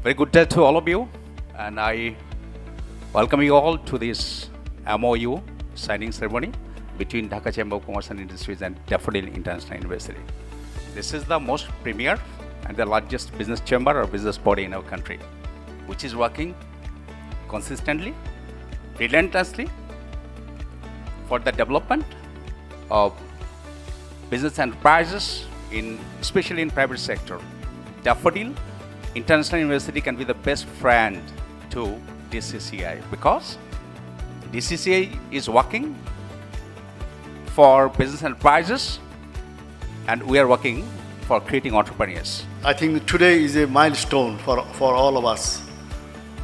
Very good day to all of you, and I welcome you all to this MOU signing ceremony between Dhaka Chamber of Commerce and Industries and Daffodil International University. This is the most premier and the largest business chamber or business body in our country, which is working consistently, relentlessly for the development of business enterprises, especially in private sector. Daffodil International University can be the best friend to DCCI because DCCI is working for business enterprises and we are working for creating entrepreneurs. I think today is a milestone for all of us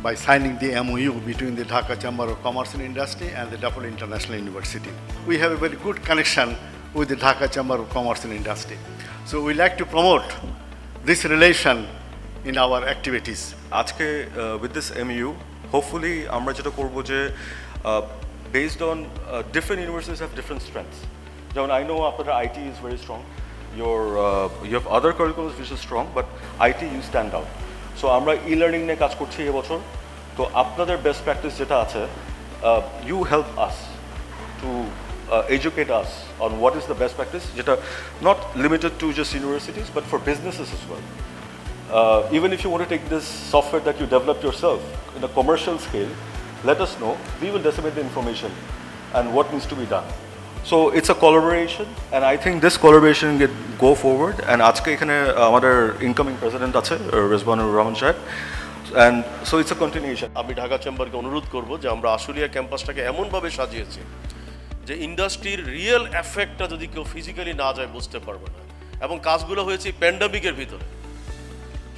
by signing the MOU between the Dhaka Chamber of Commerce and Industry and the Daffodil International University. We have a very good connection with the Dhaka Chamber of Commerce and Industry. So we like to promote this relation in our activities. আজকে with this MOU, hopefully আমরা যেটা করব যে based on different universities have different strengths. যেমন I know আপনাদের IT is very strong. You have other curriculums which is strong, but IT you stand out. So আমরা e-learning নিয়ে কাজ করছি এবছর। তো আপনাদের best practice যেটা আছে, you help us to educate us on what is the best practice, যেটা not limited to just universities, but for businesses as well. Even if you want to take this software that you developed yourself in a commercial scale, let us know. We will disseminate the information and what needs to be done. So it's a collaboration, and I think this collaboration can go forward. And আজকে এখানে আমাদের incoming president আছে রেজওয়ানুর রহমান সাহেব, and so it's a continuation. আমি ঢাকা চেম্বারকে অনুরোধ করব যে আমরা আশুলিয়া ক্যাম্পাসটাকে এমনভাবে সাজিয়েছি যে ইন্ডাস্ট্রির রিয়েল এফেক্টটা যদি কেউ ফিজিক্যালি না যায় বুঝতে পারবে না, এবং কাজগুলো হয়েছে প্যান্ডামিকের ভিতরে।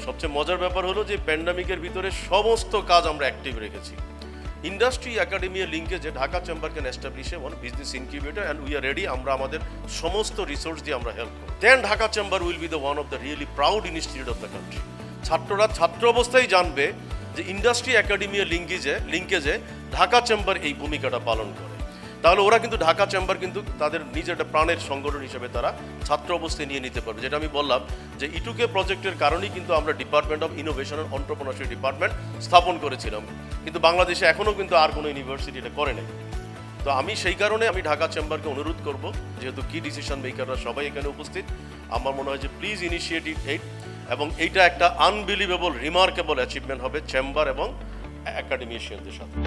সবচেয়ে মজার ব্যাপার হলো যে প্যান্ডামিকের ভিতরে সমস্ত কাজ আমরা অ্যাক্টিভ রেখেছি। ইন্ডাস্ট্রি একাডেমিয়া লিঙ্কেজে Dhaka chamber can establish a one business incubator and we are ready. আমরা আমাদের সমস্ত রিসোর্স দিয়ে আমরা হেল্প করব। Then Dhaka chamber will be the one of the really proud institute of the country. ছাত্ররা ছাত্র অবস্থায় জানবে যে ইন্ডাস্ট্রি একাডেমিয়া লিঙ্কেজে ঢাকা চেম্বার এই ভূমিকাটা পালন করে। তাহলে ওরা কিন্তু ঢাকা চেম্বার কিন্তু তাদের নিজের একটা প্রাণের সংগঠন হিসেবে তারা ছাত্র অবস্থায় নিয়ে নিতে পারবে। যেটা আমি বললাম যে ইটুকে প্রজেক্টের কারণেই কিন্তু আমরা department of innovation and entrepreneurship department স্থাপন করেছিলাম, কিন্তু বাংলাদেশে এখনও কিন্তু আর কোনো ইউনিভার্সিটি এটা করে নাই। তো আমি সেই কারণে আমি ঢাকা চেম্বারকে অনুরোধ করব, যেহেতু কি ডিসিশন মেকাররা সবাই এখানে উপস্থিত, আমার মনে হয় যে প্লিজ ইনিশিয়েটিভ এইট, এবং এইটা একটা আনবিলিভেবল রিমার্কেবল অ্যাচিভমেন্ট হবে চেম্বার এবং একাডেমিশিয়ানদের সাথে।